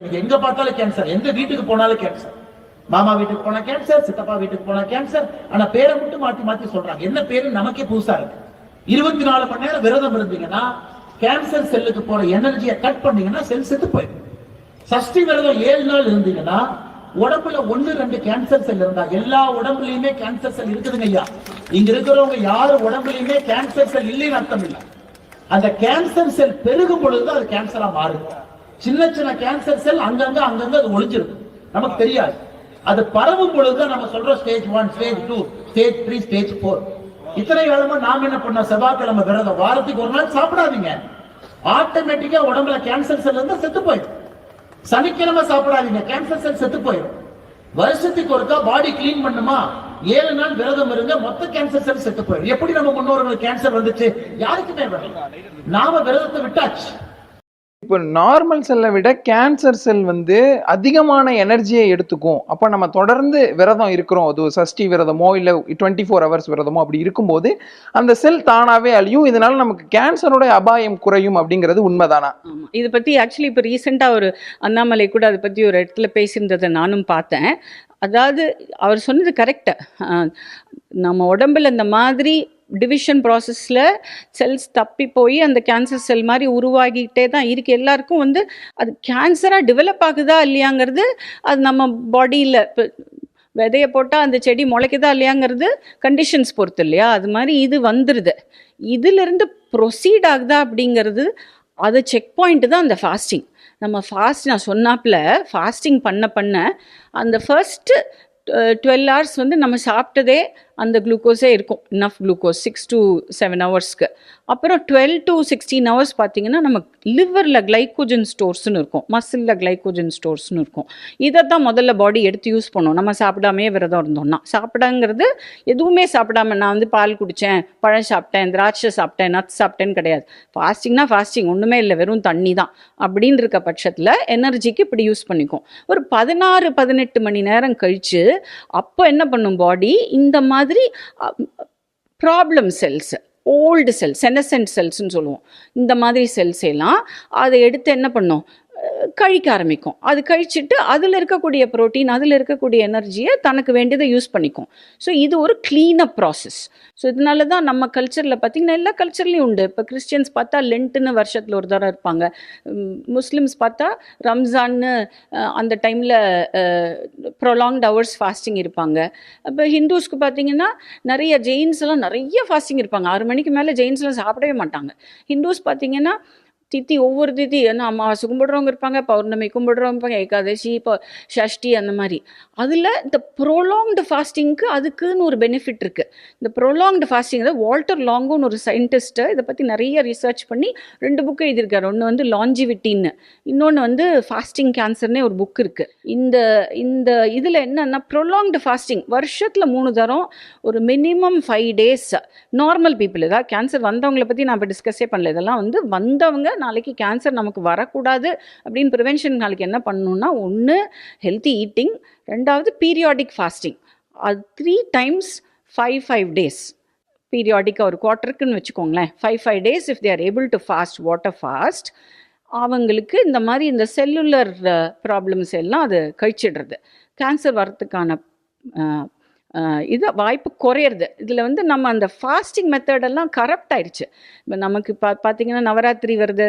எங்க பார்த்தாலும் கேன்சர், எந்த வீட்டுக்கு போனாலும் கேன்சர். மாமா வீட்டுக்கு போனா கேன்சர், சித்தப்பா வீட்டுக்கு போனா கேன்சர். ஆனா பேரை மட்டும் மாத்தி மாத்தி சொல்றாங்க. என்ன பேரு நமக்கே புதுசா இருக்கு. 24 மணி நேரம் விரதம் இருந்தீங்கன்னா கேன்சர் செல்லுக்கு போற எனர்ஜியை கட் பண்ணீங்கன்னா செல் செத்து போயிடும். சஷ்டி விரதம் 7 நாள் இருந்தீங்கன்னா உடம்புல 1-2 கேன்சர் செல் இருந்தா எல்லா உடம்புலயுமே கேன்சர் செல் இருக்குதுங்க ஐயா. இங்க இருக்கிறவங்க யாரு உடம்புலயுமே கேன்சர் செல் இல்லைன்னு அர்த்தம் இல்லை. அந்த கேன்சர் செல் பெருகும் பொழுது அது கேன்சரா மாறுது. சின்ன சின்ன கேன்சர் செல் அங்கங்க அது ஒளிஞ்சிருக்கு, நமக்கு தெரியாது. அது பரவும் பொழுதுதான் நம்ம சொல்றோம் ஸ்டேஜ் 1, ஸ்டேஜ் 2, ஸ்டேஜ் 3, ஸ்டேஜ் 4. இத்தனை காலமா நாம என்ன பண்ண, செவ்வாய்க்கிழமை விரதம், வாரத்துக்கு ஒரு நாள் சாப்பிடாதீங்க. ஆட்டோமேட்டிக்கா உடம்புல கேன்சர் செல் இருந்தா செத்து போயிடும். சனிக்கிழமை சாப்பிடாதீங்க, கேன்சர் செல் செத்து போயிடும். வருஷத்துக்கு ஒருக்கா பாடி கிளீன் பண்ணுமா, 7 நாள் விரதம் இருங்க, மொத்த கேன்சர் செல் செத்து போயிடும். எப்படி நம்ம முன்னோர்களுக்கு கேன்சர் வந்துச்சு? யாருக்குமே வரல, நாம விரதத்தை விட்டாச்சு. இப்போ நார்மல் செல்லை விட கேன்சர் செல் வந்து அதிகமான எனர்ஜியை எடுத்துக்கும். அப்போ நம்ம தொடர்ந்து விரதம் இருக்கிறோம், அது சஷ்டி விரதமோ இல்லை 24 ஹவர்ஸ் விரதமோ அப்படி இருக்கும்போது அந்த செல் தானாகவே அழியும். இதனால நமக்கு கேன்சரோட அபாயம் குறையும் அப்படிங்கிறது உண்மைதானா? இதை பற்றி ஆக்சுவலி இப்போ ரீசெண்டாக ஒரு அண்ணாமலை கூட அதை பற்றி ஒரு இடத்துல பேசியிருந்ததை நானும் பார்த்தேன். அதாவது அவர் சொன்னது கரெக்டு. நம்ம உடம்புல இந்த மாதிரி டிவிஷன் ப்ராசஸில் செல்ஸ் தப்பி போய் அந்த கேன்சர் செல் மாதிரி உருவாகிக்கிட்டே தான் இருக்குது. எல்லாருக்கும் வந்து அது கேன்சராக டெவலப் ஆகுதா இல்லையாங்கிறது அது நம்ம பாடியில் இப்போ விதையை போட்டால் அந்த செடி முளைக்குதா இல்லையாங்கிறது கண்டிஷன்ஸ் பொறுத்து இல்லையா? அது மாதிரி இது வந்துடுது. இதிலிருந்து ப்ரொசீட் ஆகுதா அப்படிங்கிறது அது செக் பாயிண்ட்டு தான் அந்த ஃபாஸ்டிங். நம்ம நான் சொன்னாப்புல ஃபாஸ்டிங் பண்ண அந்த ஃபர்ஸ்ட்டு 12 hours வந்து நம்ம சாப்பிட்டதே அந்த குளுக்கோஸே இருக்கும், இனஃப் குளுக்கோஸ் 6 to 7 ஹவர்ஸ்க்கு. அப்புறம் 12 to 16 ஹவர்ஸ் பார்த்திங்கன்னா நம்ம லிவரில் கிளைக்கோஜன் ஸ்டோர்ஸ்னு இருக்கும், மசிலில் கிளைக்கோஜன் ஸ்டோர்ஸ்னு இருக்கும். இதை தான் முதல்ல பாடி எடுத்து யூஸ் பண்ணும். நம்ம சாப்பிடாமே விரதம் இருந்தோம்னா, சாப்பிடாங்கிறது எதுவுமே சாப்பிடாம நான் வந்து பால் குடித்தேன், பழம் சாப்பிட்டேன், திராட்சை சாப்பிட்டேன், நட்ஸ் சாப்பிட்டேன்னு கிடையாது. ஃபாஸ்டிங்னா ஃபாஸ்டிங், ஒன்றுமே இல்லை, வெறும் தண்ணி தான் அப்படின்னு இருக்க பட்சத்தில் எனர்ஜிக்கு இப்படி யூஸ் பண்ணிக்கும். ஒரு 16-18 மணி நேரம் கழித்து அப்போ என்ன பண்ணும் பாடி, இந்த மாதிரி problem cells, old cells, senescent செல்ஸ்ன்னு சொல்லுவோம், இந்த மாதிரி செல்ஸ் எல்லாம் அதை எடுத்து என்ன பண்ணும், கழிக்க ஆரம்பிக்கும். அது கழிச்சிட்டு அதில் இருக்கக்கூடிய ப்ரோட்டீன், அதில் இருக்கக்கூடிய எனர்ஜியை தனக்கு வேண்டியதை யூஸ் பண்ணிக்கும். ஸோ இது ஒரு க்ளீனப் ப்ராசஸ். ஸோ இதனால தான் நம்ம கல்ச்சரில் பார்த்திங்கன்னா எல்லா கல்ச்சர்லேயும் உண்டு. இப்போ கிறிஸ்டியன்ஸ் பார்த்தா லென்ட்டுன்னு வருஷத்தில் ஒரு தடவை இருப்பாங்க, முஸ்லிம்ஸ் பார்த்தா ரம்ஜான்னு அந்த டைமில் ப்ரொலாங்ட் ஹவர்ஸ் ஃபாஸ்டிங் இருப்பாங்க. இப்போ ஹிந்துஸ்க்கு பார்த்திங்கன்னா நிறைய ஜெயின்ஸ்லாம் நிறைய ஃபாஸ்டிங் இருப்பாங்க, 6 மணிக்கு மேலே ஜெயின்ஸ்லாம் சாப்பிடவே மாட்டாங்க. ஹிந்துஸ் பார்த்திங்கன்னா தித்தி, ஒவ்வொரு தித்தி, ஏன்னா அமாவாசை கும்பிடுறவங்க இருப்பாங்க, பௌர்ணமி கும்பிடுறவங்க இருப்பாங்க, ஏகாதசி, இப்போ ஷஷ்டி, அந்த மாதிரி. அதில் இந்த ப்ரொலாங்டு ஃபாஸ்டிங்க்கு அதுக்குன்னு ஒரு பெனிஃபிட் இருக்குது. இந்த ப்ரொலாங்டு ஃபாஸ்டிங் வால்டர் லாங்கோன்னு ஒரு சயின்டிஸ்ட்டு இதை பற்றி நிறைய ரிசர்ச் பண்ணி 2 புக்கு எழுதியிருக்காரு. ஒன்று வந்து லாஞ்சிவிட்டின்னு, இன்னொன்று வந்து ஃபாஸ்டிங் கேன்சர்னே ஒரு புக் இருக்குது. இந்த இதில் என்னென்னா ப்ரொலாங்டு ஃபாஸ்டிங் வருஷத்தில் 3 தரம், ஒரு மினிமம் 5 days. நார்மல் பீப்புள், ஏதாவது கேன்சர் வந்தவங்களை பற்றி நான் இப்போ டிஸ்கஸே பண்ணல. இதெல்லாம் வந்து வந்தவங்க நாளைக்கு கேன்சர் நமக்கு வரக்கூடாது அப்படின்னு ப்ரிவென்ஷன் நாளைக்கு என்ன பண்ணணும்னா, ஒன்று ஹெல்த்தி ஈட்டிங், 2வது பீரியாடிக் ஃபாஸ்டிங். அது 3 times 5 days பீரியாடிக்காக, ஒரு குவார்ட்டருக்குன்னு வச்சுக்கோங்களேன். 5 days if they are able to fast, water fast, அவங்களுக்கு இந்த மாதிரி இந்த செல்லுலர் ப்ராப்ளம்ஸ் எல்லாம் அது கழிச்சிடுறது, கேன்சர் வரத்துக்கான இது வாய்ப்பு குறையிறது. இதில் வந்து நம்ம அந்த ஃபாஸ்டிங் மெத்தடெல்லாம் கரப்ட் ஆயிடுச்சு. இப்போ நமக்கு பார்த்தீங்கன்னா நவராத்திரி வருது,